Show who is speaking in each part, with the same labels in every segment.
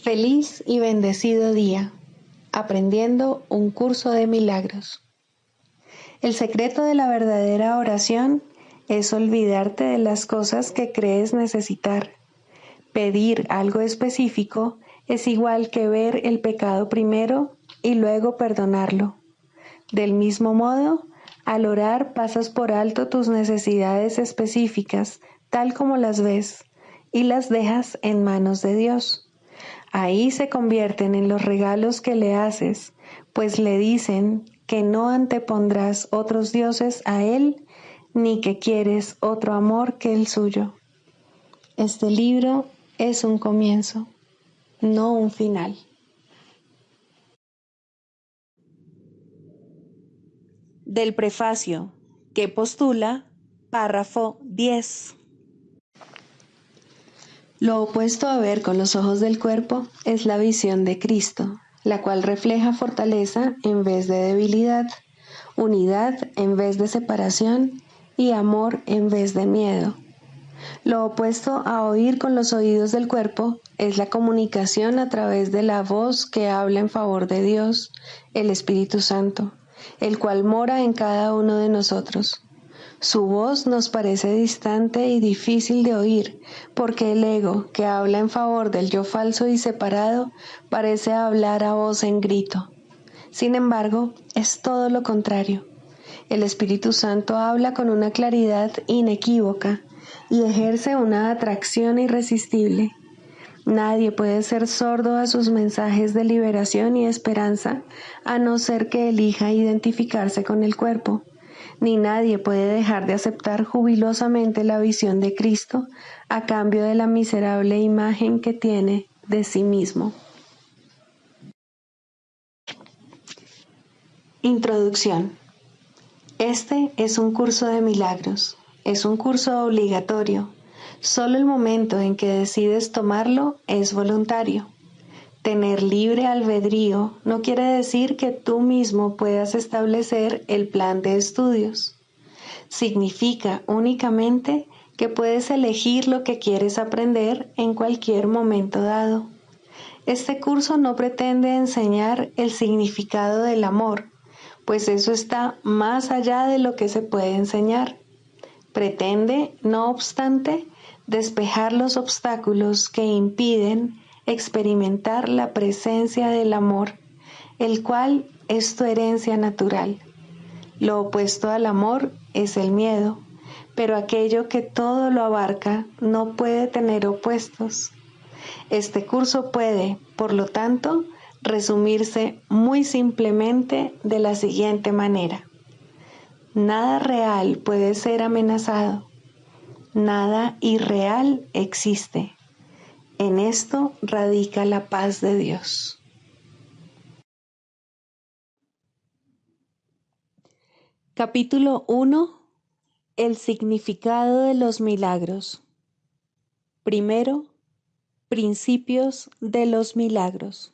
Speaker 1: Feliz y bendecido día, aprendiendo un curso de milagros. El secreto de la verdadera oración es olvidarte de las cosas que crees necesitar. Pedir algo específico es igual que ver el pecado primero y luego perdonarlo. Del mismo modo, al orar pasas por alto tus necesidades específicas, tal como las ves, y las dejas en manos de Dios. Ahí se convierten en los regalos que le haces, pues le dicen que no antepondrás otros dioses a Él, ni que quieres otro amor que el suyo. Este libro es un comienzo, no un final. Del prefacio, que postula, párrafo 10. Lo opuesto a ver con los ojos del cuerpo es la visión de Cristo, la cual refleja fortaleza en vez de debilidad, unidad en vez de separación y amor en vez de miedo. Lo opuesto a oír con los oídos del cuerpo es la comunicación a través de la voz que habla en favor de Dios, el Espíritu Santo, el cual mora en cada uno de nosotros. Su voz nos parece distante y difícil de oír, porque el ego, que habla en favor del yo falso y separado, parece hablar a voz en grito. Sin embargo, es todo lo contrario. El Espíritu Santo habla con una claridad inequívoca y ejerce una atracción irresistible. Nadie puede ser sordo a sus mensajes de liberación y esperanza, a no ser que elija identificarse con el cuerpo. Ni nadie puede dejar de aceptar jubilosamente la visión de Cristo a cambio de la miserable imagen que tiene de sí mismo. Introducción. Este es un curso de milagros. Es un curso obligatorio. Solo el momento en que decides tomarlo es voluntario. Tener libre albedrío no quiere decir que tú mismo puedas establecer el plan de estudios. Significa únicamente que puedes elegir lo que quieres aprender en cualquier momento dado. Este curso no pretende enseñar el significado del amor, pues eso está más allá de lo que se puede enseñar. Pretende, no obstante, despejar los obstáculos que impiden experimentar la presencia del amor, el cual es tu herencia natural. Lo opuesto al amor es el miedo, pero aquello que todo lo abarca no puede tener opuestos. Este curso puede, por lo tanto, resumirse muy simplemente de la siguiente manera. Nada real puede ser amenazado. Nada irreal existe. En esto radica la paz de Dios. Capítulo 1. El significado de los milagros. Primero, principios de los milagros.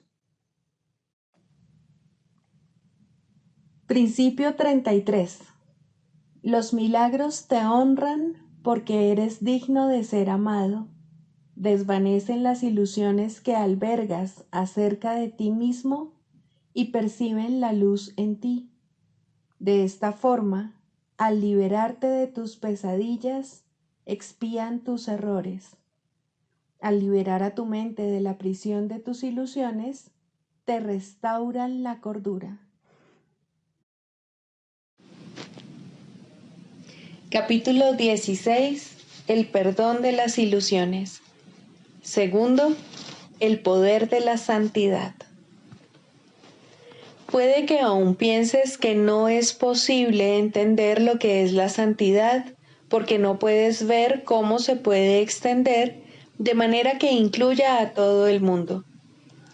Speaker 1: Principio 33. Los milagros te honran porque eres digno de ser amado. Desvanecen las ilusiones que albergas acerca de ti mismo y perciben la luz en ti. De esta forma, al liberarte de tus pesadillas, expían tus errores. Al liberar a tu mente de la prisión de tus ilusiones, te restauran la cordura. Capítulo 16. El perdón de las ilusiones. Segundo, el poder de la santidad. Puede que aún pienses que no es posible entender lo que es la santidad, porque no puedes ver cómo se puede extender de manera que incluya a todo el mundo.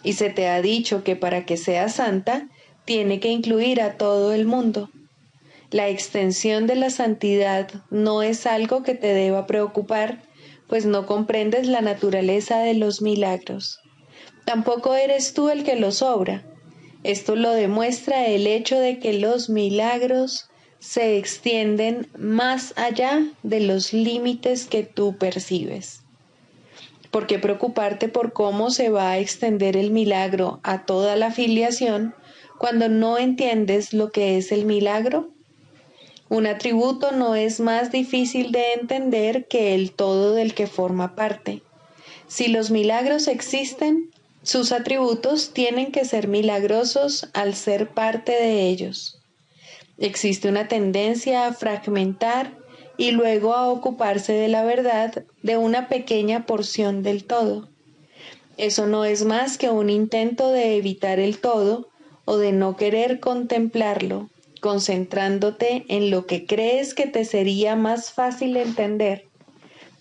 Speaker 1: Y se te ha dicho que para que seas santa, tiene que incluir a todo el mundo. La extensión de la santidad no es algo que te deba preocupar, pues no comprendes la naturaleza de los milagros. Tampoco eres tú el que los obra. Esto lo demuestra el hecho de que los milagros se extienden más allá de los límites que tú percibes. ¿Por qué preocuparte por cómo se va a extender el milagro a toda la filiación cuando no entiendes lo que es el milagro? Un atributo no es más difícil de entender que el todo del que forma parte. Si los milagros existen, sus atributos tienen que ser milagrosos al ser parte de ellos. Existe una tendencia a fragmentar y luego a ocuparse de la verdad de una pequeña porción del todo. Eso no es más que un intento de evitar el todo o de no querer contemplarlo, concentrándote en lo que crees que te sería más fácil entender,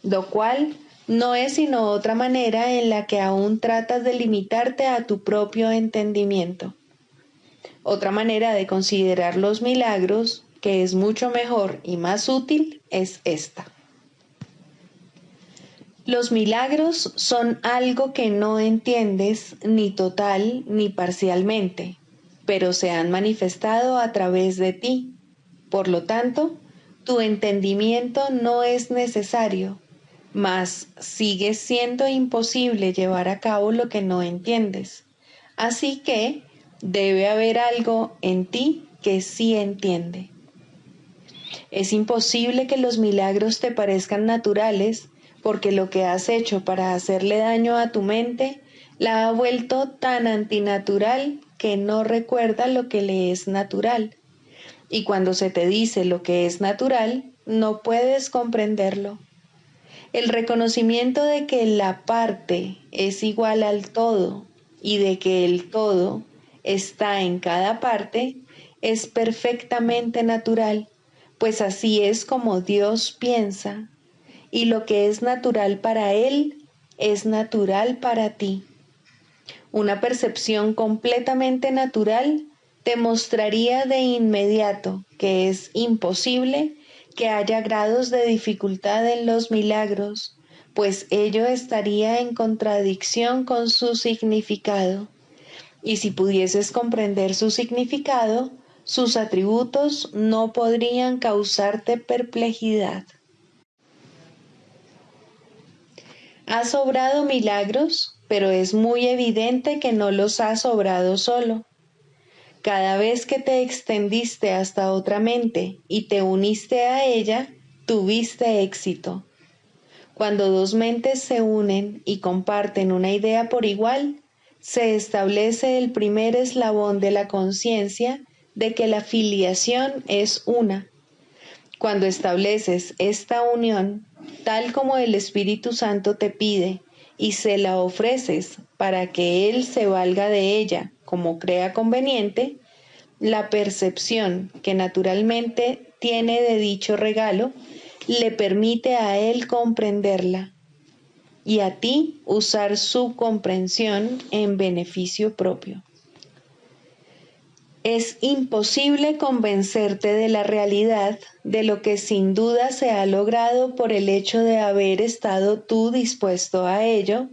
Speaker 1: lo cual no es sino otra manera en la que aún tratas de limitarte a tu propio entendimiento. Otra manera de considerar los milagros, que es mucho mejor y más útil, es esta. Los milagros son algo que no entiendes ni total ni parcialmente, pero se han manifestado a través de ti. Por lo tanto, tu entendimiento no es necesario, mas sigue siendo imposible llevar a cabo lo que no entiendes. Así que debe haber algo en ti que sí entiende. Es imposible que los milagros te parezcan naturales, porque lo que has hecho para hacerle daño a tu mente la ha vuelto tan antinatural que no recuerda lo que le es natural. Y cuando se te dice lo que es natural, no puedes comprenderlo. El reconocimiento de que la parte es igual al todo y de que el todo está en cada parte es perfectamente natural, pues así es como Dios piensa, y lo que es natural para Él es natural para ti. Una percepción completamente natural te mostraría de inmediato que es imposible que haya grados de dificultad en los milagros, pues ello estaría en contradicción con su significado. Y si pudieses comprender su significado, sus atributos no podrían causarte perplejidad. Has obrado milagros, pero es muy evidente que no los has obrado solo. Cada vez que te extendiste hasta otra mente y te uniste a ella, tuviste éxito. Cuando dos mentes se unen y comparten una idea por igual, se establece el primer eslabón de la conciencia de que la filiación es una. Cuando estableces esta unión, tal como el Espíritu Santo te pide, y se la ofreces para que Él se valga de ella como crea conveniente, la percepción que naturalmente tiene de dicho regalo le permite a Él comprenderla y a ti usar su comprensión en beneficio propio. Es imposible convencerte de la realidad de lo que sin duda se ha logrado por el hecho de haber estado tú dispuesto a ello,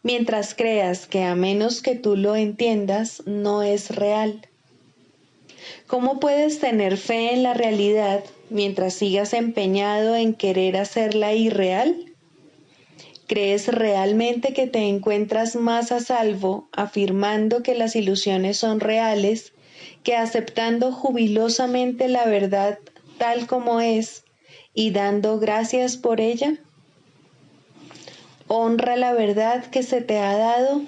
Speaker 1: mientras creas que a menos que tú lo entiendas no es real. ¿Cómo puedes tener fe en la realidad mientras sigas empeñado en querer hacerla irreal? ¿Crees realmente que te encuentras más a salvo afirmando que las ilusiones son reales que aceptando jubilosamente la verdad tal como es y dando gracias por ella? Honra la verdad que se te ha dado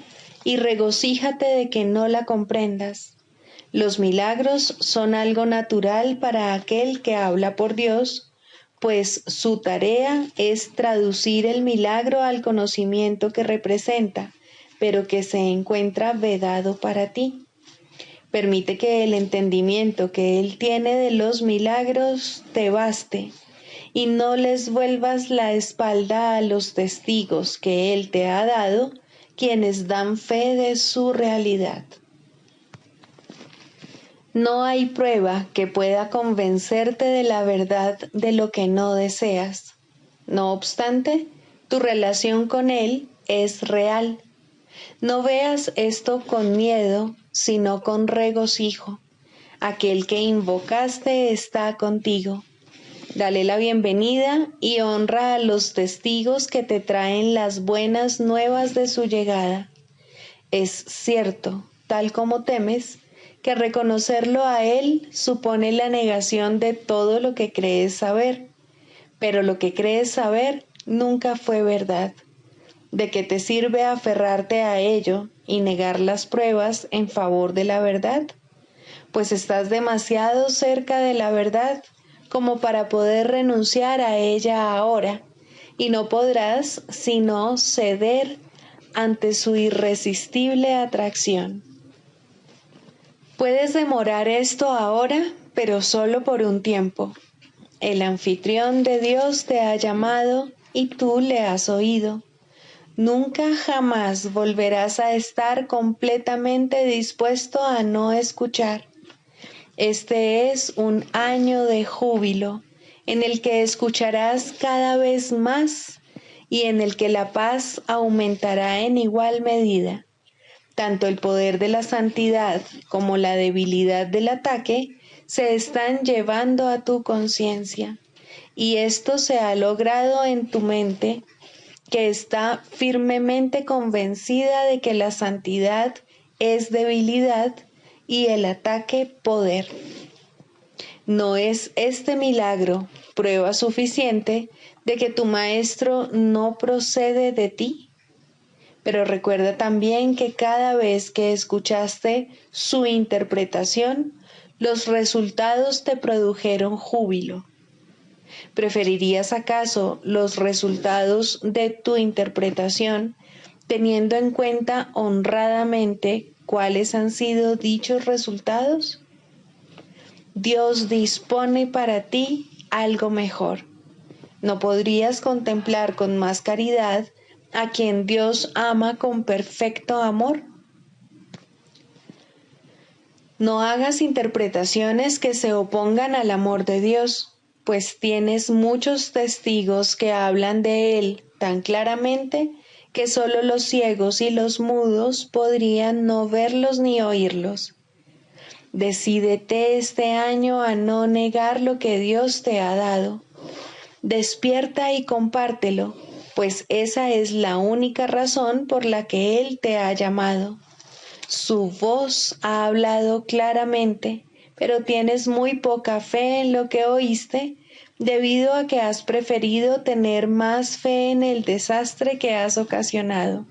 Speaker 1: y regocíjate de que no la comprendas. Los milagros son algo natural para aquel que habla por Dios, pues su tarea es traducir el milagro al conocimiento que representa, pero que se encuentra vedado para ti. Permite que el entendimiento que Él tiene de los milagros te baste, y no les vuelvas la espalda a los testigos que Él te ha dado, quienes dan fe de su realidad. No hay prueba que pueda convencerte de la verdad de lo que no deseas. No obstante, tu relación con Él es real. No veas esto con miedo, sino con regocijo. Aquel que invocaste está contigo. Dale la bienvenida y honra a los testigos que te traen las buenas nuevas de su llegada. Es cierto, tal como temes, que reconocerlo a Él supone la negación de todo lo que crees saber, pero lo que crees saber nunca fue verdad. ¿De qué te sirve aferrarte a ello y negar las pruebas en favor de la verdad? Pues estás demasiado cerca de la verdad como para poder renunciar a ella ahora, y no podrás sino ceder ante su irresistible atracción. Puedes demorar esto ahora, pero solo por un tiempo. El anfitrión de Dios te ha llamado y tú le has oído. Nunca jamás volverás a estar completamente dispuesto a no escuchar. Este es un año de júbilo, en el que escucharás cada vez más y en el que la paz aumentará en igual medida. Tanto el poder de la santidad como la debilidad del ataque se están llevando a tu conciencia, y esto se ha logrado en tu mente, que está firmemente convencida de que la santidad es debilidad y el ataque poder. ¿No es este milagro prueba suficiente de que tu maestro no procede de ti? Pero recuerda también que cada vez que escuchaste su interpretación, los resultados te produjeron júbilo. ¿Preferirías acaso los resultados de tu interpretación, teniendo en cuenta honradamente cuáles han sido dichos resultados? Dios dispone para ti algo mejor. ¿No podrías contemplar con más caridad a quien Dios ama con perfecto amor? No hagas interpretaciones que se opongan al amor de Dios, pues tienes muchos testigos que hablan de Él tan claramente que solo los ciegos y los mudos podrían no verlos ni oírlos. Decídete este año a no negar lo que Dios te ha dado. Despierta y compártelo, pues esa es la única razón por la que Él te ha llamado. Su voz ha hablado claramente, pero tienes muy poca fe en lo que oíste, debido a que has preferido tener más fe en el desastre que has ocasionado.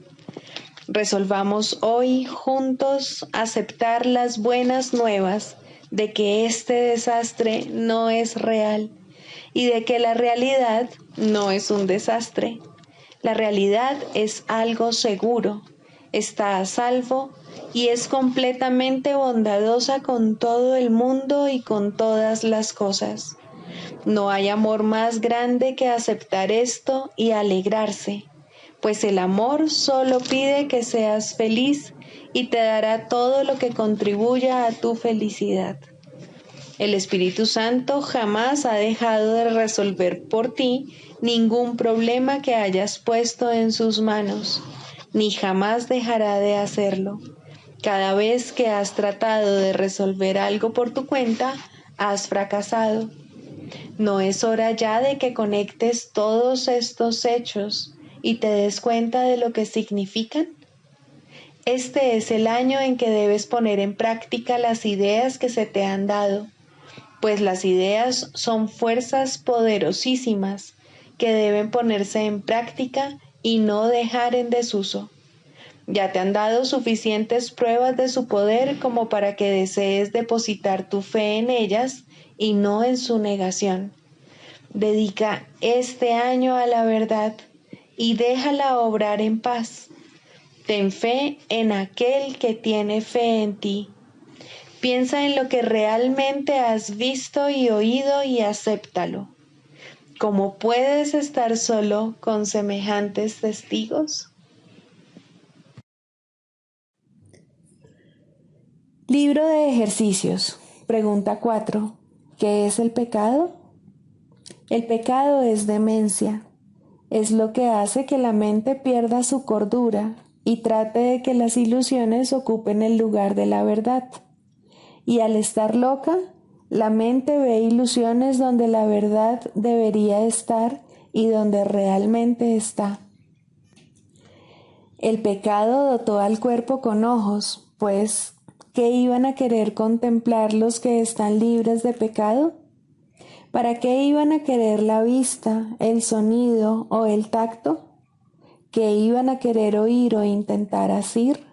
Speaker 1: Resolvamos hoy juntos aceptar las buenas nuevas de que este desastre no es real y de que la realidad no es un desastre. La realidad es algo seguro, está a salvo y es completamente bondadosa con todo el mundo y con todas las cosas. No hay amor más grande que aceptar esto y alegrarse, pues el amor solo pide que seas feliz y te dará todo lo que contribuya a tu felicidad. El Espíritu Santo jamás ha dejado de resolver por ti ningún problema que hayas puesto en sus manos, ni jamás dejará de hacerlo. Cada vez que has tratado de resolver algo por tu cuenta, has fracasado. ¿No es hora ya de que conectes todos estos hechos y te des cuenta de lo que significan? Este es el año en que debes poner en práctica las ideas que se te han dado, pues las ideas son fuerzas poderosísimas que deben ponerse en práctica y no dejar en desuso. Ya te han dado suficientes pruebas de su poder como para que desees depositar tu fe en ellas y no en su negación. Dedica este año a la verdad y déjala obrar en paz. Ten fe en aquel que tiene fe en ti. Piensa en lo que realmente has visto y oído y acéptalo. ¿Cómo puedes estar solo con semejantes testigos? Libro de ejercicios. Pregunta 4. ¿Qué es el pecado? El pecado es demencia. Es lo que hace que la mente pierda su cordura y trate de que las ilusiones ocupen el lugar de la verdad. Y al estar loca, La mente ve ilusiones donde la verdad debería estar y donde realmente está. El pecado dotó al cuerpo con ojos, pues, ¿qué iban a querer contemplar los que están libres de pecado? ¿Para qué iban a querer la vista, el sonido o el tacto? ¿Qué iban a querer oír o intentar asir?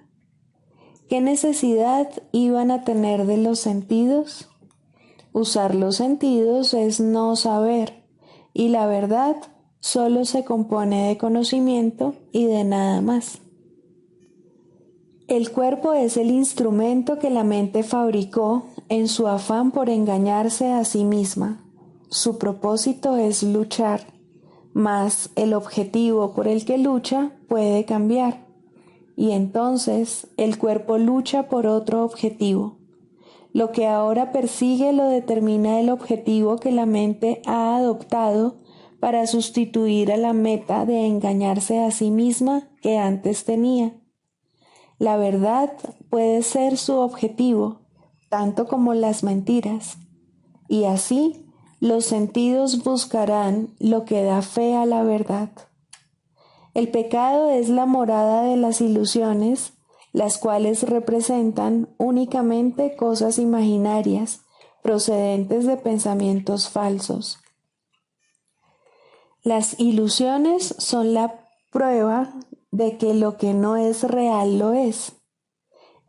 Speaker 1: ¿Qué necesidad iban a tener de los sentidos? Usar los sentidos es no saber, y la verdad solo se compone de conocimiento y de nada más. El cuerpo es el instrumento que la mente fabricó en su afán por engañarse a sí misma. Su propósito es luchar, mas el objetivo por el que lucha puede cambiar, y entonces el cuerpo lucha por otro objetivo. Lo que ahora persigue lo determina el objetivo que la mente ha adoptado para sustituir a la meta de engañarse a sí misma que antes tenía. La verdad puede ser su objetivo, tanto como las mentiras, y así los sentidos buscarán lo que da fe a la verdad. El pecado es la morada de las ilusiones, las cuales representan únicamente cosas imaginarias procedentes de pensamientos falsos. Las ilusiones son la prueba de que lo que no es real lo es.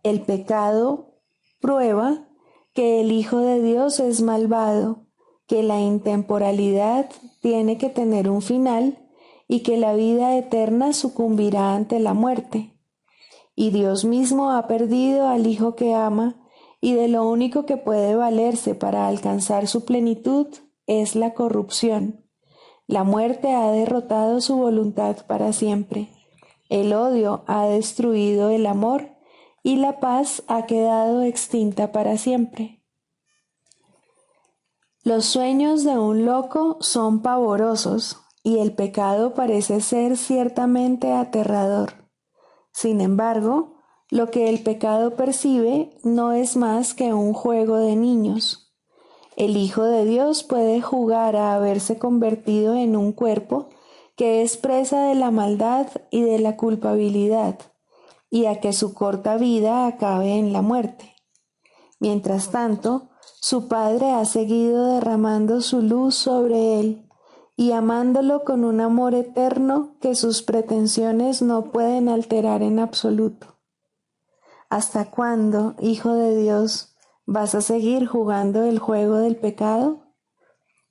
Speaker 1: El pecado prueba que el Hijo de Dios es malvado, que la intemporalidad tiene que tener un final y que la vida eterna sucumbirá ante la muerte. Y Dios mismo ha perdido al Hijo que ama, y de lo único que puede valerse para alcanzar su plenitud es la corrupción. La muerte ha derrotado su voluntad para siempre. El odio ha destruido el amor y la paz ha quedado extinta para siempre. Los sueños de un loco son pavorosos y el pecado parece ser ciertamente aterrador. Sin embargo, lo que el pecado percibe no es más que un juego de niños. El Hijo de Dios puede jugar a haberse convertido en un cuerpo que es presa de la maldad y de la culpabilidad, y a que su corta vida acabe en la muerte. Mientras tanto, su Padre ha seguido derramando su luz sobre él y amándolo con un amor eterno que sus pretensiones no pueden alterar en absoluto. ¿Hasta cuándo, Hijo de Dios, vas a seguir jugando el juego del pecado?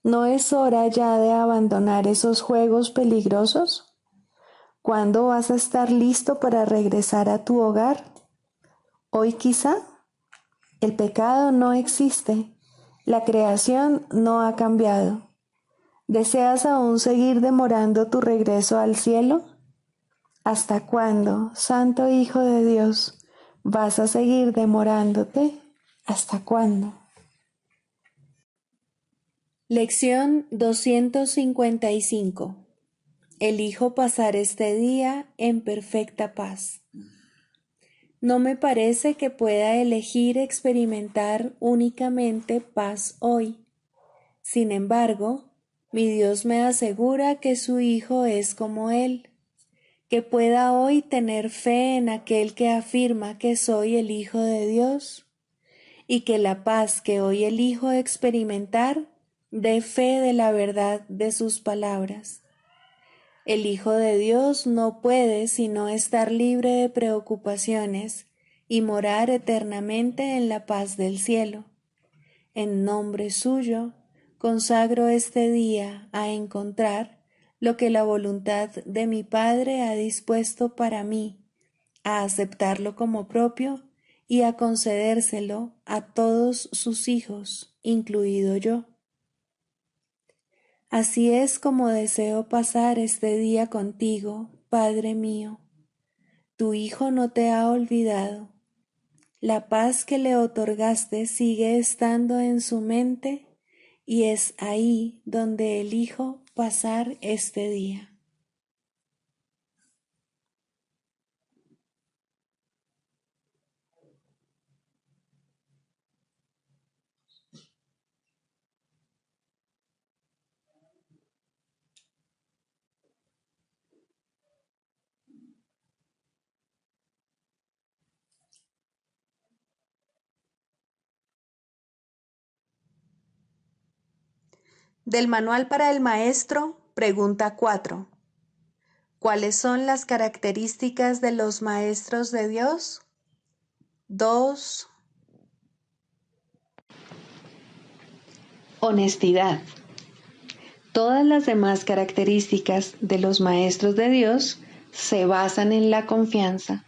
Speaker 1: ¿No es hora ya de abandonar esos juegos peligrosos? ¿Cuándo vas a estar listo para regresar a tu hogar? ¿Hoy quizá? El pecado no existe. La creación no ha cambiado. ¿Deseas aún seguir demorando tu regreso al cielo? ¿Hasta cuándo, Santo Hijo de Dios, vas a seguir demorándote? ¿Hasta cuándo? Lección 255. Elijo pasar este día en perfecta paz. No me parece que pueda elegir experimentar únicamente paz hoy. Sin embargo, mi Dios me asegura que su Hijo es como Él, que pueda hoy tener fe en aquel que afirma que soy el Hijo de Dios, y que la paz que hoy elijo experimentar dé fe de la verdad de sus palabras. El Hijo de Dios no puede sino estar libre de preocupaciones y morar eternamente en la paz del cielo. En nombre suyo, consagro este día a encontrar lo que la voluntad de mi Padre ha dispuesto para mí, a aceptarlo como propio y a concedérselo a todos sus hijos, incluido yo. Así es como deseo pasar este día contigo, Padre mío. Tu Hijo no te ha olvidado. La paz que le otorgaste sigue estando en su mente y es ahí donde elijo pasar este día. Del Manual para el Maestro, pregunta 4. ¿Cuáles son las características de los maestros de Dios? 2. Honestidad. Todas las demás características de los maestros de Dios se basan en la confianza.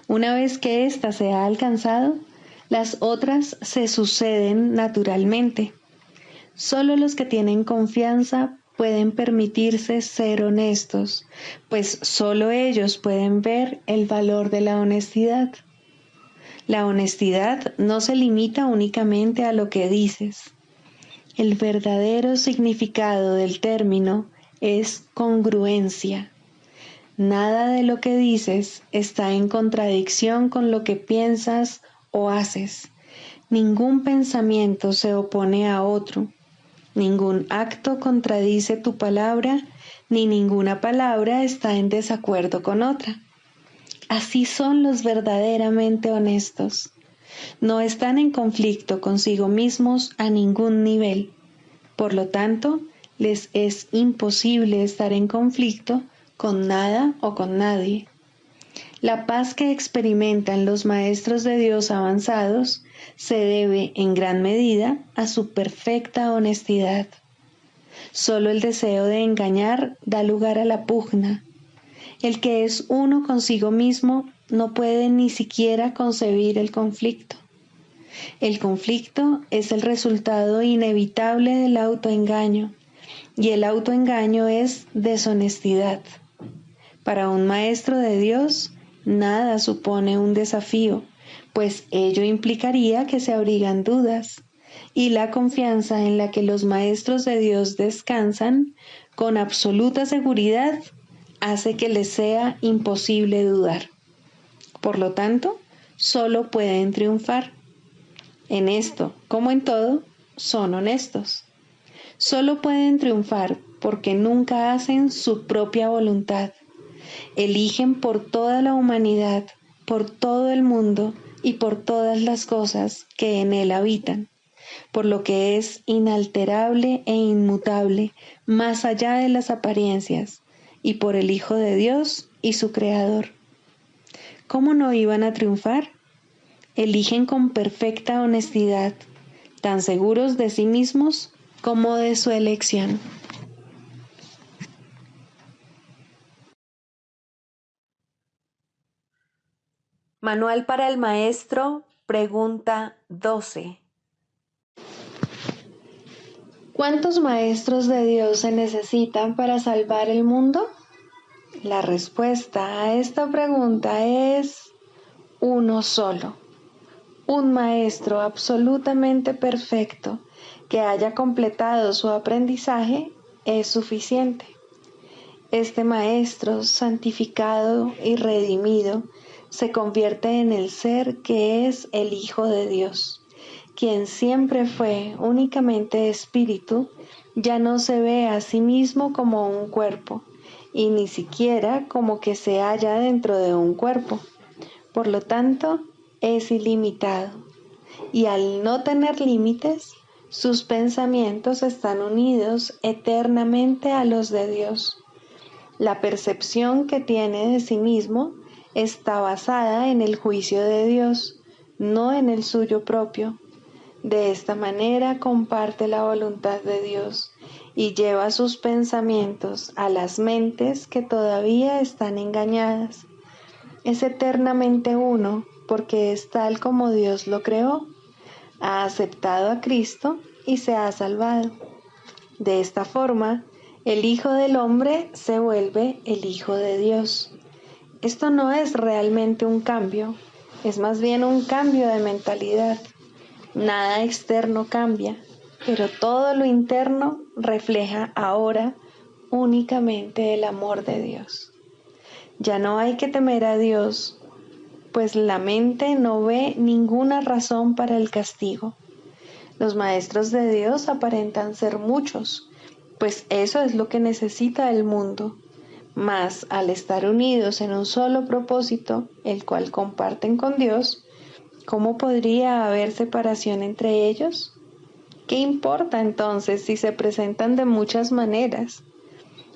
Speaker 1: Una vez que ésta se ha alcanzado, las otras se suceden naturalmente. Solo los que tienen confianza pueden permitirse ser honestos, pues solo ellos pueden ver el valor de la honestidad. La honestidad no se limita únicamente a lo que dices. El verdadero significado del término es congruencia. Nada de lo que dices está en contradicción con lo que piensas o haces. Ningún pensamiento se opone a otro. Ningún acto contradice tu palabra, ni ninguna palabra está en desacuerdo con otra. Así son los verdaderamente honestos. No están en conflicto consigo mismos a ningún nivel. Por lo tanto, les es imposible estar en conflicto con nada o con nadie. La paz que experimentan los maestros de Dios avanzados se debe en gran medida a su perfecta honestidad. Solo el deseo de engañar da lugar a la pugna. El que es uno consigo mismo no puede ni siquiera concebir el conflicto. El conflicto es el resultado inevitable del autoengaño, y el autoengaño es deshonestidad. Para un maestro de Dios, nada supone un desafío, pues ello implicaría que se abrigan dudas, y la confianza en la que los maestros de Dios descansan con absoluta seguridad hace que les sea imposible dudar. Por lo tanto, solo pueden triunfar. En esto, como en todo, son honestos. Solo pueden triunfar porque nunca hacen su propia voluntad. Eligen por toda la humanidad, por todo el mundo y por todas las cosas que en él habitan, por lo que es inalterable e inmutable, más allá de las apariencias, y por el Hijo de Dios y su Creador. ¿Cómo no iban a triunfar? Eligen con perfecta honestidad, tan seguros de sí mismos como de su elección. Manual para el Maestro, pregunta 12. ¿Cuántos maestros de Dios se necesitan para salvar el mundo? La respuesta a esta pregunta es uno solo. Un maestro absolutamente perfecto que haya completado su aprendizaje es suficiente. Este maestro santificado y redimido se convierte en el ser que es el Hijo de Dios, quien siempre fue únicamente espíritu, ya no se ve a sí mismo como un cuerpo, y ni siquiera como que se halla dentro de un cuerpo. Por lo tanto, es ilimitado, y al no tener límites, sus pensamientos están unidos eternamente a los de Dios. La percepción que tiene de sí mismo está basada en el juicio de Dios, no en el suyo propio. De esta manera comparte la voluntad de Dios y lleva sus pensamientos a las mentes que todavía están engañadas. Es eternamente uno porque es tal como Dios lo creó. Ha aceptado a Cristo y se ha salvado. De esta forma, el Hijo del Hombre se vuelve el Hijo de Dios. Esto no es realmente un cambio, es más bien un cambio de mentalidad. Nada externo cambia, pero todo lo interno refleja ahora únicamente el amor de Dios. Ya no hay que temer a Dios, pues la mente no ve ninguna razón para el castigo. Los maestros de Dios aparentan ser muchos, pues eso es lo que necesita el mundo. Mas al estar unidos en un solo propósito, el cual comparten con Dios, ¿cómo podría haber separación entre ellos? ¿Qué importa entonces si se presentan de muchas maneras?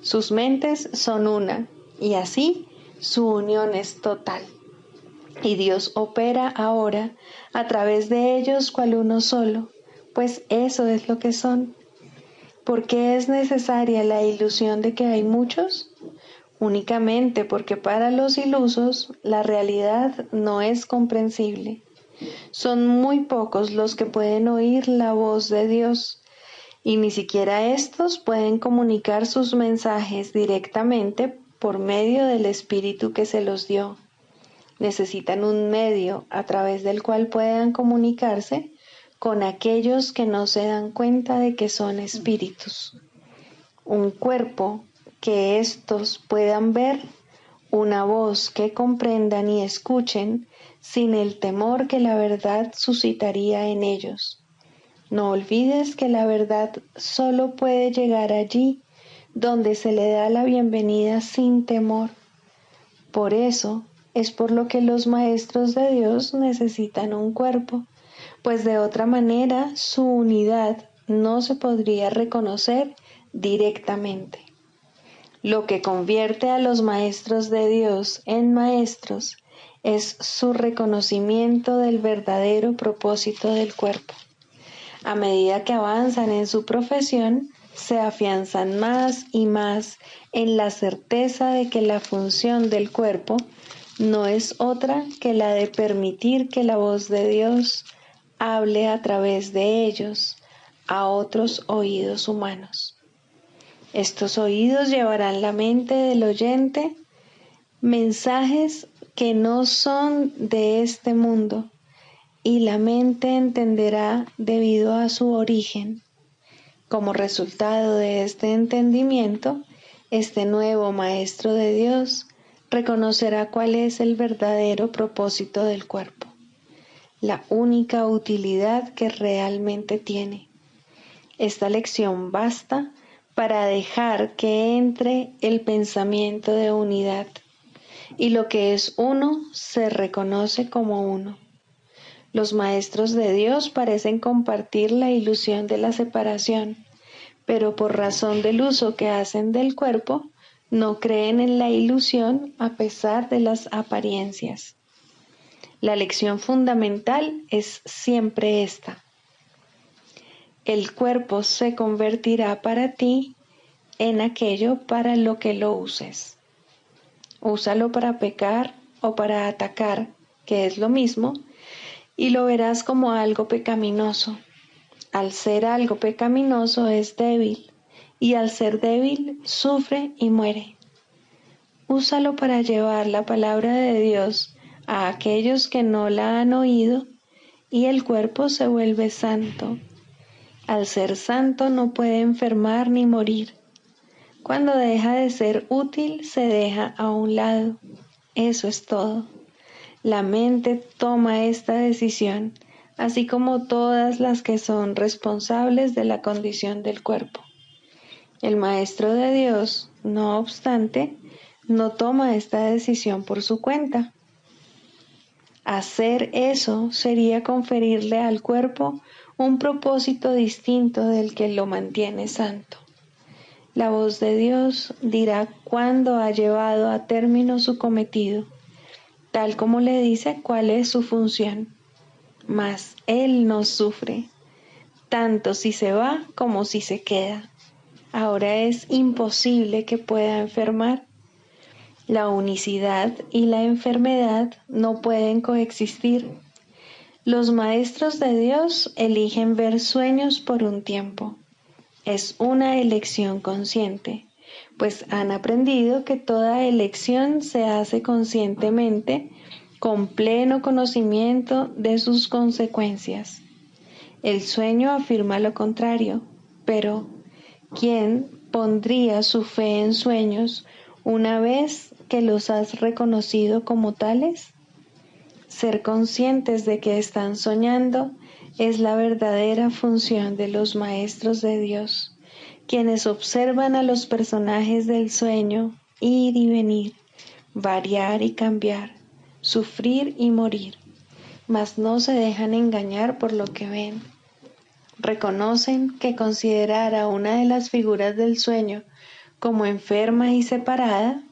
Speaker 1: Sus mentes son una, y así su unión es total. Y Dios opera ahora a través de ellos cual uno solo, pues eso es lo que son. ¿Por qué es necesaria la ilusión de que hay muchos? Únicamente porque para los ilusos la realidad no es comprensible. Son muy pocos los que pueden oír la voz de Dios, y ni siquiera estos pueden comunicar sus mensajes directamente por medio del Espíritu que se los dio. Necesitan un medio a través del cual puedan comunicarse con aquellos que no se dan cuenta de que son espíritus. Un cuerpo que éstos puedan ver, una voz que comprendan y escuchen sin el temor que la verdad suscitaría en ellos. No olvides que la verdad solo puede llegar allí donde se le da la bienvenida sin temor. Por eso es por lo que los maestros de Dios necesitan un cuerpo, pues de otra manera su unidad no se podría reconocer directamente. Lo que convierte a los maestros de Dios en maestros es su reconocimiento del verdadero propósito del cuerpo. A medida que avanzan en su profesión, se afianzan más y más en la certeza de que la función del cuerpo no es otra que la de permitir que la voz de Dios hable a través de ellos a otros oídos humanos. Estos oídos llevarán la mente del oyente mensajes que no son de este mundo, y la mente entenderá debido a su origen. Como resultado de este entendimiento, este nuevo Maestro de Dios reconocerá cuál es el verdadero propósito del cuerpo, la única utilidad que realmente tiene. Esta lección basta para dejar que entre el pensamiento de unidad, y lo que es uno se reconoce como uno. Los maestros de Dios parecen compartir la ilusión de la separación, pero por razón del uso que hacen del cuerpo, no creen en la ilusión a pesar de las apariencias. La lección fundamental es siempre esta: el cuerpo se convertirá para ti en aquello para lo que lo uses. Úsalo para pecar o para atacar, que es lo mismo, y lo verás como algo pecaminoso. Al ser algo pecaminoso es débil, y al ser débil sufre y muere. Úsalo para llevar la palabra de Dios a aquellos que no la han oído, y el cuerpo se vuelve santo. Al ser santo no puede enfermar ni morir. Cuando deja de ser útil, se deja a un lado. Eso es todo. La mente toma esta decisión, así como todas las que son responsables de la condición del cuerpo. El Maestro de Dios, no obstante, no toma esta decisión por su cuenta. Hacer eso sería conferirle al cuerpo un propósito distinto del que lo mantiene santo. La voz de Dios dirá cuándo ha llevado a término su cometido, tal como le dice cuál es su función. Mas Él no sufre, tanto si se va como si se queda. Ahora es imposible que pueda enfermar. La unicidad y la enfermedad no pueden coexistir. Los maestros de Dios eligen ver sueños por un tiempo. Es una elección consciente, pues han aprendido que toda elección se hace conscientemente, con pleno conocimiento de sus consecuencias. El sueño afirma lo contrario, pero ¿quién pondría su fe en sueños una vez que los has reconocido como tales? Ser conscientes de que están soñando es la verdadera función de los maestros de Dios, quienes observan a los personajes del sueño ir y venir, variar y cambiar, sufrir y morir, mas no se dejan engañar por lo que ven. Reconocen que considerar a una de las figuras del sueño como enferma y separada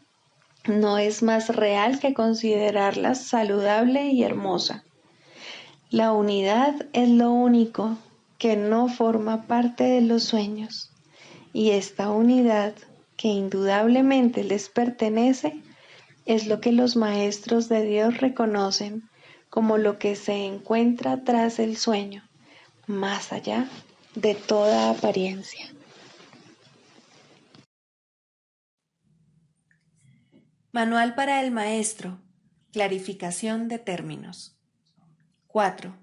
Speaker 1: no es más real que considerarla saludable y hermosa. La unidad es lo único que no forma parte de los sueños, y esta unidad, que indudablemente les pertenece, es lo que los maestros de Dios reconocen como lo que se encuentra tras el sueño, más allá de toda apariencia. Manual para el maestro. Clarificación de términos. 4.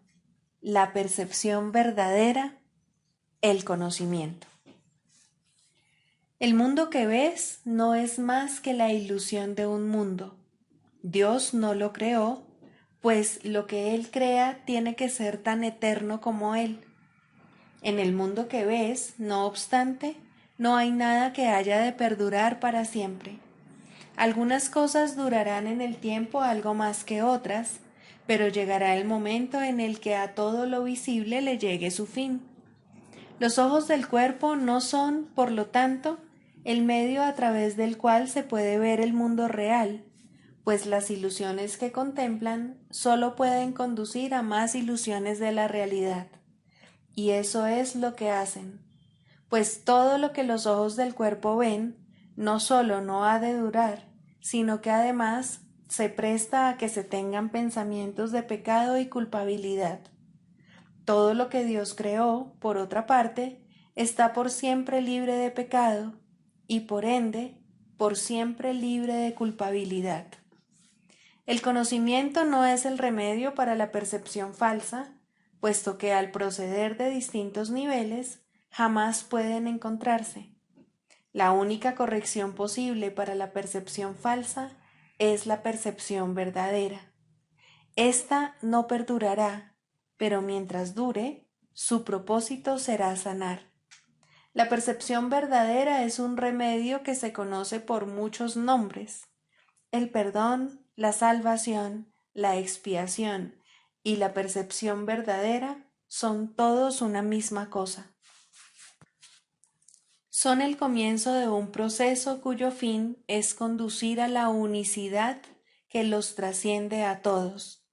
Speaker 1: La percepción verdadera, el conocimiento. El mundo que ves no es más que la ilusión de un mundo. Dios no lo creó, pues lo que Él crea tiene que ser tan eterno como Él. En el mundo que ves, no obstante, no hay nada que haya de perdurar para siempre. Algunas cosas durarán en el tiempo algo más que otras, pero llegará el momento en el que a todo lo visible le llegue su fin. Los ojos del cuerpo no son, por lo tanto, el medio a través del cual se puede ver el mundo real, pues las ilusiones que contemplan solo pueden conducir a más ilusiones de la realidad. Y eso es lo que hacen, pues todo lo que los ojos del cuerpo ven no solo no ha de durar, sino que además se presta a que se tengan pensamientos de pecado y culpabilidad. Todo lo que Dios creó, por otra parte, está por siempre libre de pecado y por ende, por siempre libre de culpabilidad. El conocimiento no es el remedio para la percepción falsa, puesto que al proceder de distintos niveles jamás pueden encontrarse. La única corrección posible para la percepción falsa es la percepción verdadera. Esta no perdurará, pero mientras dure, su propósito será sanar. La percepción verdadera es un remedio que se conoce por muchos nombres. El perdón, la salvación, la expiación y la percepción verdadera son todos una misma cosa. Son el comienzo de un proceso cuyo fin es conducir a la unicidad que los trasciende a todos.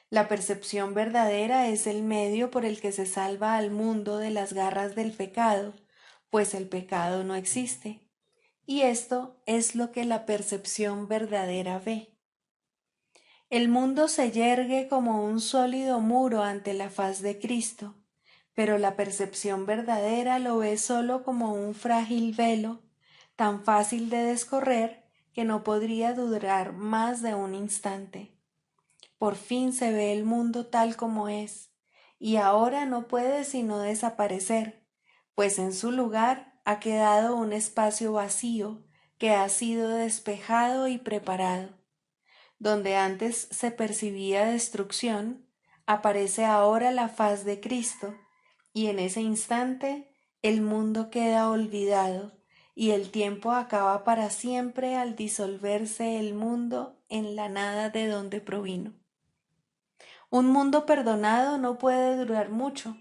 Speaker 1: La percepción verdadera es el medio por el que se salva al mundo de las garras del pecado, pues el pecado no existe. Y esto es lo que la percepción verdadera ve. El mundo se yergue como un sólido muro ante la faz de Cristo, pero la percepción verdadera lo ve solo como un frágil velo, tan fácil de descorrer que no podría durar más de un instante. Por fin se ve el mundo tal como es, y ahora no puede sino desaparecer, pues en su lugar ha quedado un espacio vacío que ha sido despejado y preparado. Donde antes se percibía destrucción, aparece ahora la faz de Cristo, y en ese instante el mundo queda olvidado, y el tiempo acaba para siempre al disolverse el mundo en la nada de donde provino. Un mundo perdonado no puede durar mucho.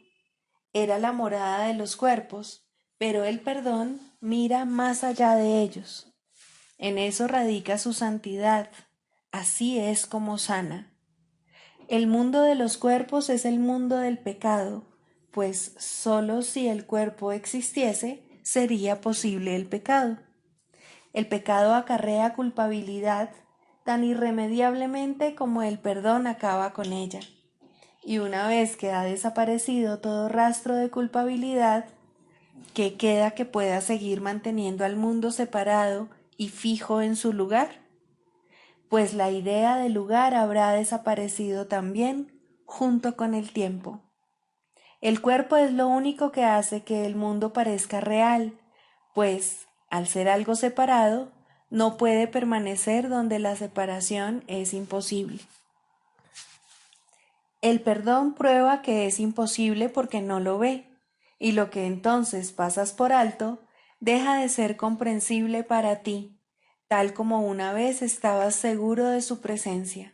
Speaker 1: Era la morada de los cuerpos, pero el perdón mira más allá de ellos. En eso radica su santidad. Así es como sana. El mundo de los cuerpos es el mundo del pecado, pues sólo si el cuerpo existiese sería posible el pecado. El pecado acarrea culpabilidad tan irremediablemente como el perdón acaba con ella. Y una vez que ha desaparecido todo rastro de culpabilidad, ¿qué queda que pueda seguir manteniendo al mundo separado y fijo en su lugar? Pues la idea de lugar habrá desaparecido también junto con el tiempo. El cuerpo es lo único que hace que el mundo parezca real, pues, al ser algo separado, no puede permanecer donde la separación es imposible. El perdón prueba que es imposible porque no lo ve, y lo que entonces pasas por alto deja de ser comprensible para ti, tal como una vez estabas seguro de su presencia.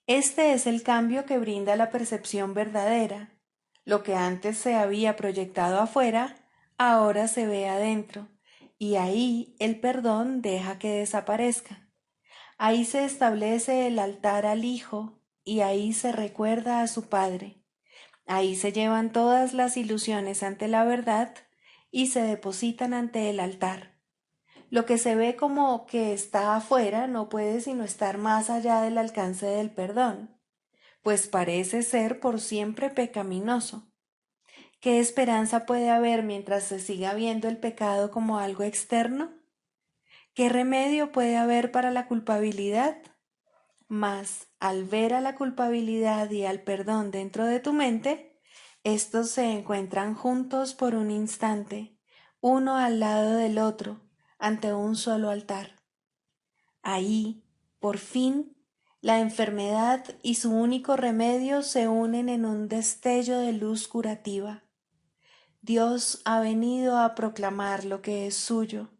Speaker 1: Este es el cambio que brinda la percepción verdadera. Lo que antes se había proyectado afuera, ahora se ve adentro, y ahí el perdón deja que desaparezca. Ahí se establece el altar al Hijo, y ahí se recuerda a su Padre. Ahí se llevan todas las ilusiones ante la verdad y se depositan ante el altar. Lo que se ve como que está afuera no puede sino estar más allá del alcance del perdón, pues parece ser por siempre pecaminoso. ¿Qué esperanza puede haber mientras se siga viendo el pecado como algo externo? ¿Qué remedio puede haber para la culpabilidad? Mas, al ver a la culpabilidad y al perdón dentro de tu mente, estos se encuentran juntos por un instante, uno al lado del otro, ante un solo altar. Ahí, por fin, la enfermedad y su único remedio se unen en un destello de luz curativa. Dios ha venido a proclamar lo que es suyo.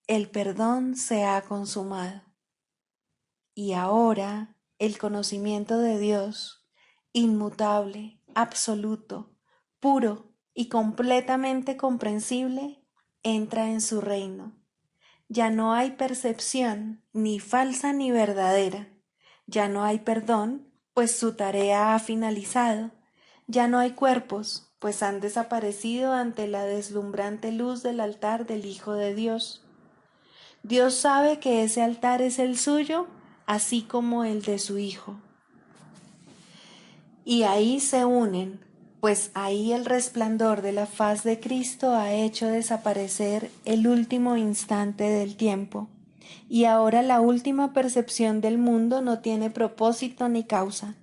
Speaker 1: El perdón se ha consumado. Y ahora el conocimiento de Dios, inmutable, absoluto, puro y completamente comprensible, entra en su reino. Ya no hay percepción, ni falsa ni verdadera. Ya no hay perdón, pues su tarea ha finalizado. Ya no hay cuerpos, pues han desaparecido ante la deslumbrante luz del altar del Hijo de Dios. Dios sabe que ese altar es el suyo, así como el de su Hijo. Y ahí se unen, pues ahí el resplandor de la faz de Cristo ha hecho desaparecer el último instante del tiempo, y ahora la última percepción del mundo no tiene propósito ni causa,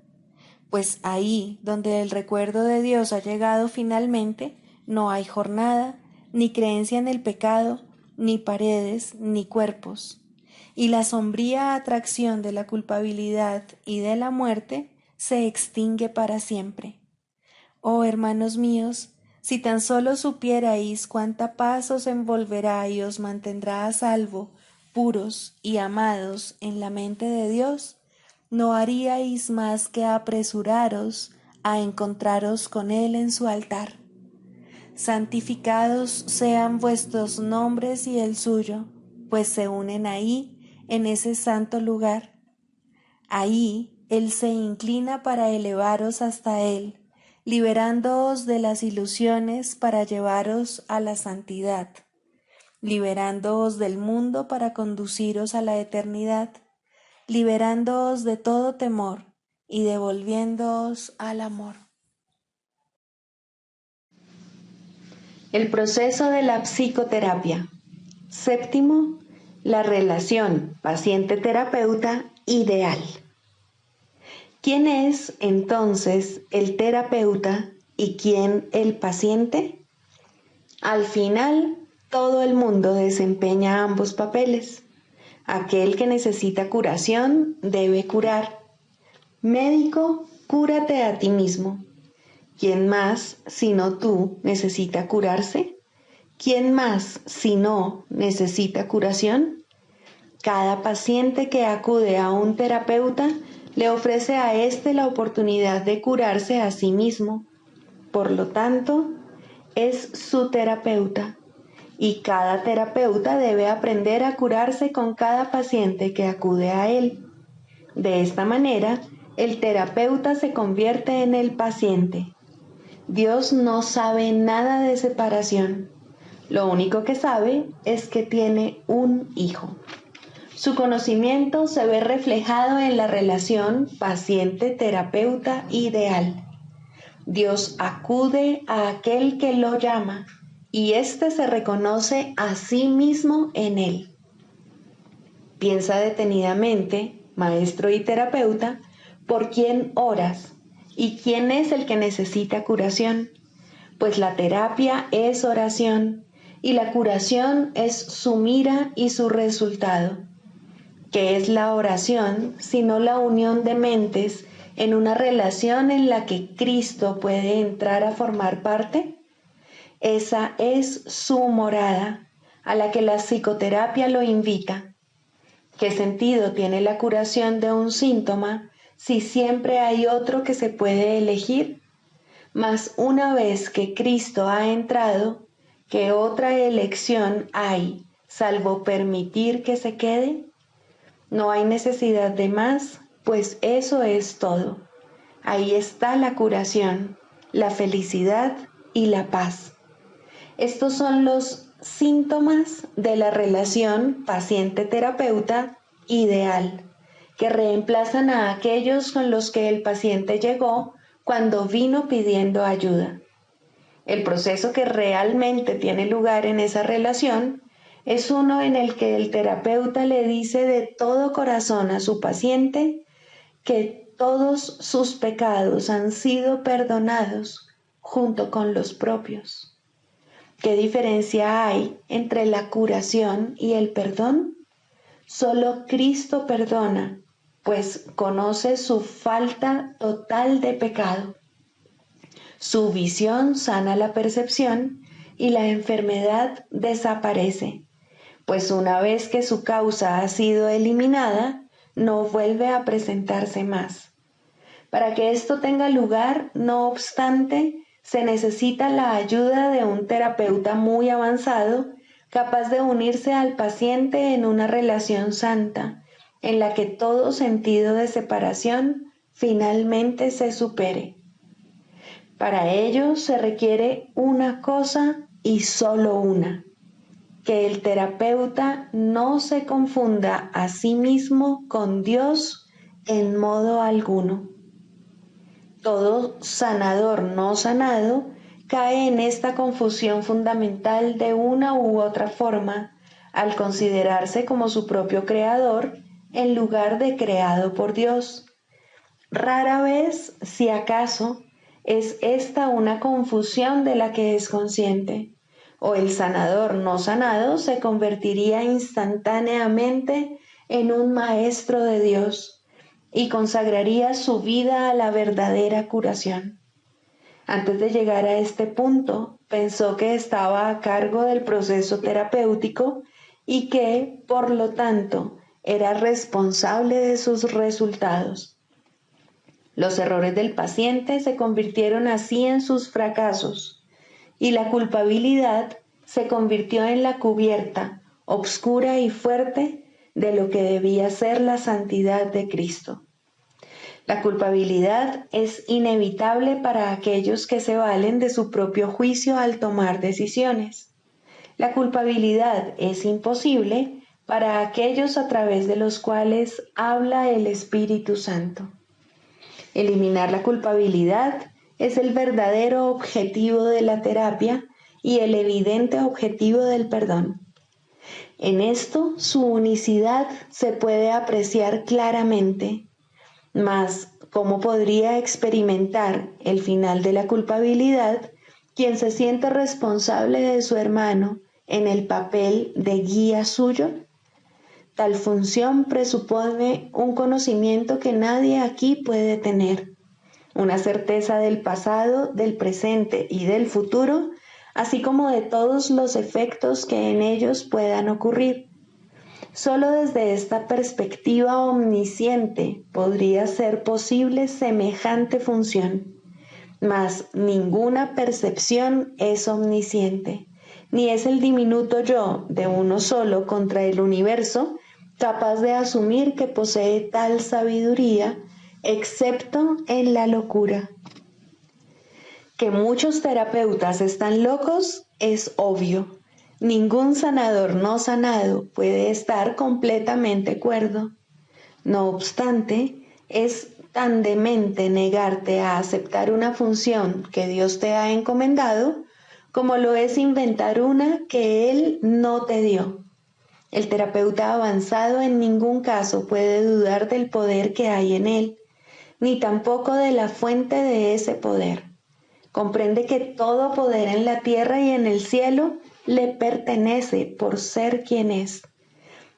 Speaker 1: pues ahí donde el recuerdo de Dios ha llegado finalmente, no hay jornada, ni creencia en el pecado, ni paredes, ni cuerpos. Y la sombría atracción de la culpabilidad y de la muerte se extingue para siempre. Oh hermanos míos, si tan solo supierais cuánta paz os envolverá y os mantendrá a salvo, puros y amados en la mente de Dios, no haríais más que apresuraros a encontraros con Él en su altar. Santificados sean vuestros nombres y el suyo, pues se unen ahí, en ese santo lugar. Ahí Él se inclina para elevaros hasta Él, liberándoos de las ilusiones para llevaros a la santidad, liberándoos del mundo para conduciros a la eternidad, liberándoos de todo temor y devolviéndoos al amor. El proceso de la psicoterapia. Séptimo, la relación paciente-terapeuta ideal. ¿Quién es entonces el terapeuta y quién el paciente? Al final, todo el mundo desempeña ambos papeles. Aquel que necesita curación debe curar. Médico, cúrate a ti mismo. ¿Quién más, sino tú, necesita curarse? ¿Quién más, si no, necesita curación? Cada paciente que acude a un terapeuta le ofrece a éste la oportunidad de curarse a sí mismo. Por lo tanto, es su terapeuta, y cada terapeuta debe aprender a curarse con cada paciente que acude a él. De esta manera, el terapeuta se convierte en el paciente. Dios no sabe nada de separación. Lo único que sabe es que tiene un hijo. Su conocimiento se ve reflejado en la relación paciente-terapeuta ideal. Dios acude a aquel que lo llama y éste se reconoce a sí mismo en él. Piensa detenidamente, maestro y terapeuta, por quién oras y quién es el que necesita curación, pues la terapia es oración y la curación es su mira y su resultado. ¿Qué es la oración sino la unión de mentes en una relación en la que Cristo puede entrar a formar parte? Esa es su morada, a la que la psicoterapia lo invita. ¿Qué sentido tiene la curación de un síntoma si siempre hay otro que se puede elegir? Mas una vez que Cristo ha entrado, ¿qué otra elección hay salvo permitir que se quede? No hay necesidad de más, pues eso es todo. Ahí está la curación, la felicidad y la paz. Estos son los síntomas de la relación paciente-terapeuta ideal, que reemplazan a aquellos con los que el paciente llegó cuando vino pidiendo ayuda. El proceso que realmente tiene lugar en esa relación es uno en el que el terapeuta le dice de todo corazón a su paciente que todos sus pecados han sido perdonados junto con los propios. ¿Qué diferencia hay entre la curación y el perdón? Solo Cristo perdona, pues conoce su falta total de pecado. Su visión sana la percepción y la enfermedad desaparece, pues una vez que su causa ha sido eliminada, no vuelve a presentarse más. Para que esto tenga lugar, no obstante, se necesita la ayuda de un terapeuta muy avanzado, capaz de unirse al paciente en una relación santa, en la que todo sentido de separación finalmente se supere. Para ello se requiere una cosa y solo una: que el terapeuta no se confunda a sí mismo con Dios en modo alguno. Todo sanador no sanado cae en esta confusión fundamental de una u otra forma al considerarse como su propio creador en lugar de creado por Dios. Rara vez, si acaso, es esta una confusión de la que es consciente, o el sanador no sanado se convertiría instantáneamente en un maestro de Dios y consagraría su vida a la verdadera curación. Antes de llegar a este punto, pensó que estaba a cargo del proceso terapéutico y que, por lo tanto, era responsable de sus resultados. Los errores del paciente se convirtieron así en sus fracasos, y la culpabilidad se convirtió en la cubierta, obscura y fuerte, de lo que debía ser la santidad de Cristo. La culpabilidad es inevitable para aquellos que se valen de su propio juicio al tomar decisiones. La culpabilidad es imposible para aquellos a través de los cuales habla el Espíritu Santo. Eliminar la culpabilidad es el verdadero objetivo de la terapia y el evidente objetivo del perdón. En esto su unicidad se puede apreciar claramente, mas ¿cómo podría experimentar el final de la culpabilidad quien se siente responsable de su hermano en el papel de guía suyo? Tal función presupone un conocimiento que nadie aquí puede tener, una certeza del pasado, del presente y del futuro, así como de todos los efectos que en ellos puedan ocurrir. Solo desde esta perspectiva omnisciente podría ser posible semejante función, mas ninguna percepción es omnisciente, ni es el diminuto yo de uno solo contra el universo capaz de asumir que posee tal sabiduría, excepto en la locura. Que muchos terapeutas están locos es obvio. Ningún sanador no sanado puede estar completamente cuerdo. No obstante, es tan demente negarte a aceptar una función que Dios te ha encomendado como lo es inventar una que Él no te dio. El terapeuta avanzado en ningún caso puede dudar del poder que hay en él, ni tampoco de la fuente de ese poder. Comprende que todo poder en la tierra y en el cielo le pertenece por ser quien es.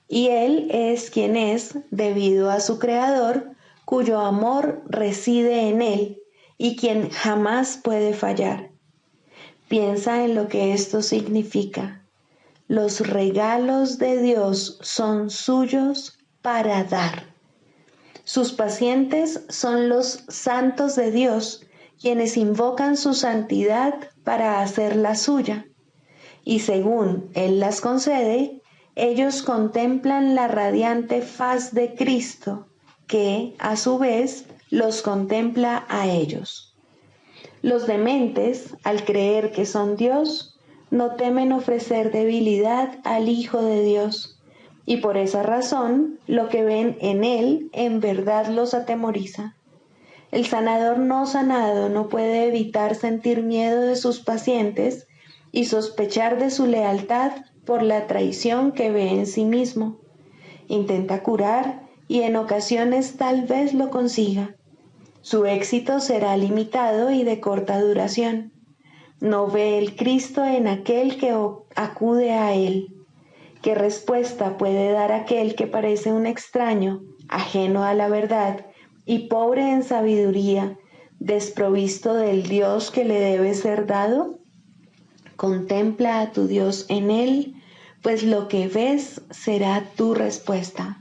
Speaker 1: Y Él es quien es debido a su Creador, cuyo amor reside en Él y quien jamás puede fallar. Piensa en lo que esto significa. Los regalos de Dios son suyos para dar. Sus pacientes son los santos de Dios, quienes invocan su santidad para hacerla suya, y según Él las concede, ellos contemplan la radiante faz de Cristo, que, a su vez, los contempla a ellos. Los dementes, al creer que son Dios, no temen ofrecer debilidad al Hijo de Dios, y por esa razón lo que ven en Él en verdad los atemoriza. El sanador no sanado no puede evitar sentir miedo de sus pacientes y sospechar de su lealtad por la traición que ve en sí mismo. Intenta curar y en ocasiones tal vez lo consiga. Su éxito será limitado y de corta duración. No ve el Cristo en aquel que acude a él. ¿Qué respuesta puede dar aquel que parece un extraño, ajeno a la verdad y pobre en sabiduría, desprovisto del Dios que le debe ser dado? Contempla a tu Dios en él, pues lo que ves será tu respuesta.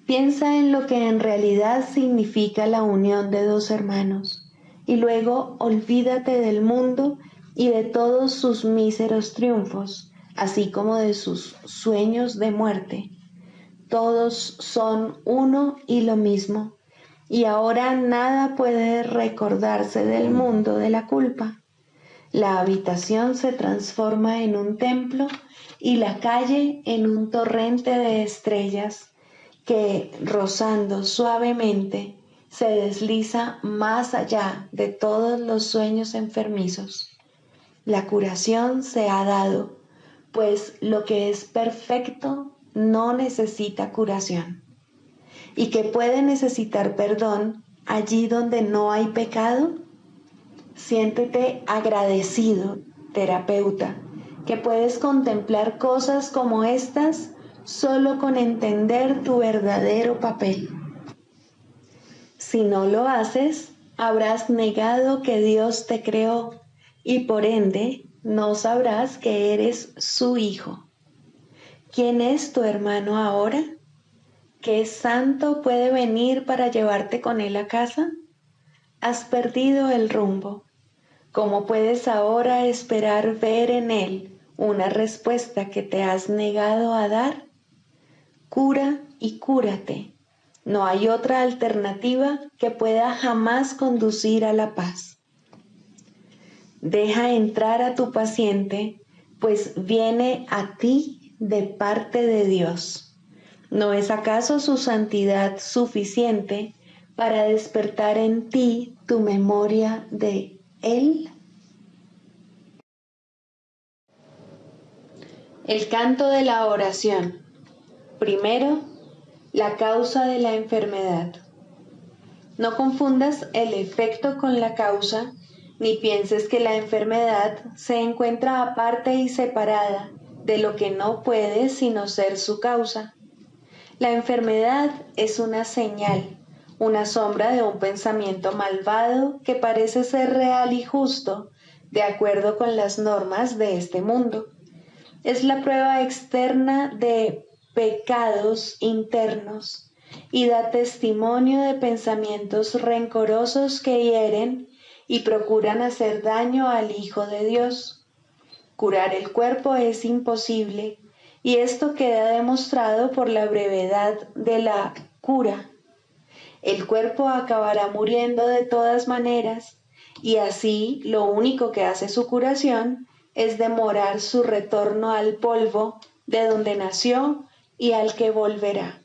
Speaker 1: Piensa en lo que en realidad significa la unión de dos hermanos, y luego olvídate del mundo y de todos sus míseros triunfos, así como de sus sueños de muerte. Todos son uno y lo mismo, y ahora nada puede recordarse del mundo de la culpa. La habitación se transforma en un templo y la calle en un torrente de estrellas que, rozando suavemente, se desliza más allá de todos los sueños enfermizos. La curación se ha dado, pues lo que es perfecto no necesita curación. ¿Y que puede necesitar perdón allí donde no hay pecado? Siéntete agradecido, terapeuta, que puedes contemplar cosas como estas solo con entender tu verdadero papel. Si no lo haces, habrás negado que Dios te creó y por ende no sabrás que eres su hijo. ¿Quién es tu hermano ahora? ¿Qué santo puede venir para llevarte con él a casa? Has perdido el rumbo. ¿Cómo puedes ahora esperar ver en él una respuesta que te has negado a dar? Cura y cúrate. No hay otra alternativa que pueda jamás conducir a la paz. Deja entrar a tu paciente, pues viene a ti de parte de Dios. ¿No es acaso su santidad suficiente para despertar en ti tu memoria de Él? El canto de la oración. Primero, la causa de la enfermedad. No confundas el efecto con la causa, ni pienses que la enfermedad se encuentra aparte y separada de lo que no puede sino ser su causa. La enfermedad es una señal, una sombra de un pensamiento malvado que parece ser real y justo, de acuerdo con las normas de este mundo. Es la prueba externa de pecados internos y da testimonio de pensamientos rencorosos que hieren y procuran hacer daño al Hijo de Dios. Curar el cuerpo es imposible, y esto queda demostrado por la brevedad de la cura. El cuerpo acabará muriendo de todas maneras, y así lo único que hace su curación es demorar su retorno al polvo de donde nació y al que volverá.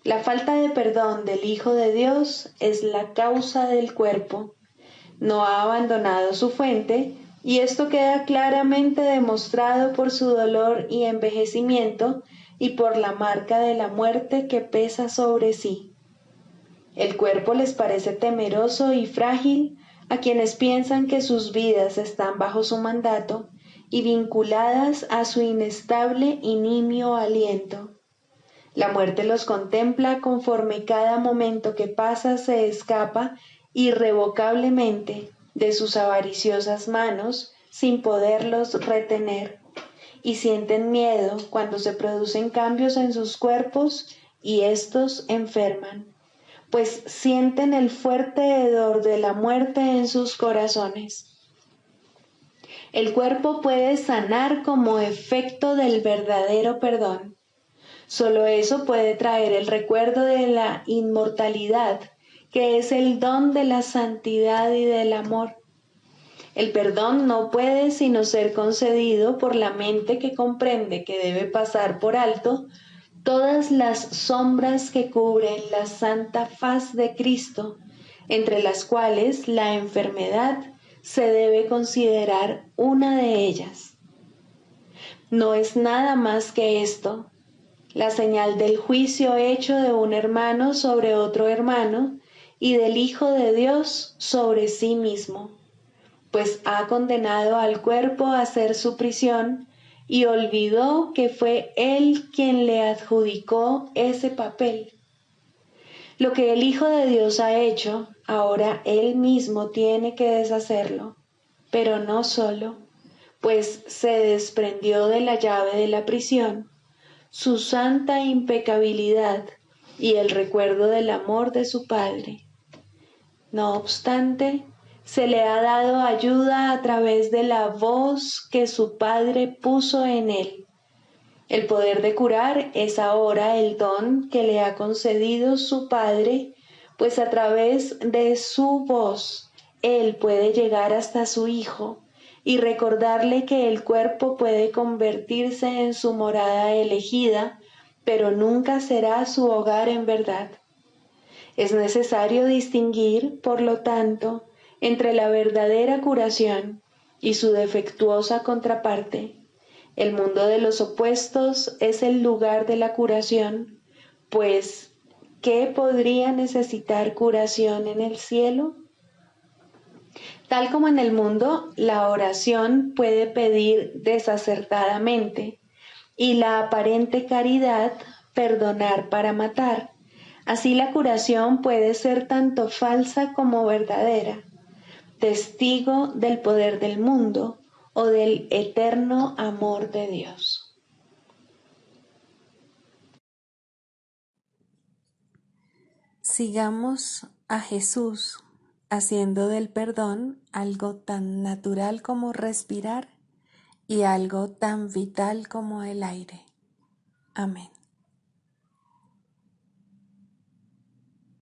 Speaker 1: La falta de perdón del Hijo de Dios es la causa del cuerpo. No ha abandonado su fuente, y esto queda claramente demostrado por su dolor y envejecimiento y por la marca de la muerte que pesa sobre sí. El cuerpo les parece temeroso y frágil a quienes piensan que sus vidas están bajo su mandato y vinculadas a su inestable y nimio aliento. La muerte los contempla conforme cada momento que pasa se escapa irrevocablemente de sus avariciosas manos sin poderlos retener, y sienten miedo cuando se producen cambios en sus cuerpos y éstos enferman. pues sienten el fuerte hedor de la muerte en sus corazones. El cuerpo puede sanar como efecto del verdadero perdón. Solo eso puede traer el recuerdo de la inmortalidad, que es el don de la santidad y del amor. El perdón no puede sino ser concedido por la mente que comprende que debe pasar por alto todas las sombras que cubren la santa faz de Cristo, entre las cuales la enfermedad se debe considerar una de ellas. No es nada más que esto, la señal del juicio hecho de un hermano sobre otro hermano y del Hijo de Dios sobre sí mismo, pues ha condenado al cuerpo a hacer su prisión y olvidó que fue Él quien le adjudicó ese papel. Lo que el Hijo de Dios ha hecho, ahora Él mismo tiene que deshacerlo, pero no solo, pues se desprendió de la llave de la prisión, su santa impecabilidad y el recuerdo del amor de su Padre. No obstante, se le ha dado ayuda a través de la voz que su Padre puso en él. El poder de curar es ahora el don que le ha concedido su Padre, pues a través de su voz él puede llegar hasta su Hijo y recordarle que el cuerpo puede convertirse en su morada elegida, pero nunca será su hogar en verdad. Es necesario distinguir, por lo tanto, entre la verdadera curación y su defectuosa contraparte. El mundo de los opuestos es el lugar de la curación, pues, ¿qué podría necesitar curación en el cielo? Tal como en el mundo, la oración puede pedir desacertadamente y la aparente caridad perdonar para matar. Así la curación puede ser tanto falsa como verdadera, testigo del poder del mundo o del eterno amor de Dios. Sigamos a Jesús haciendo del perdón algo tan natural como respirar y algo tan vital como el aire. Amén.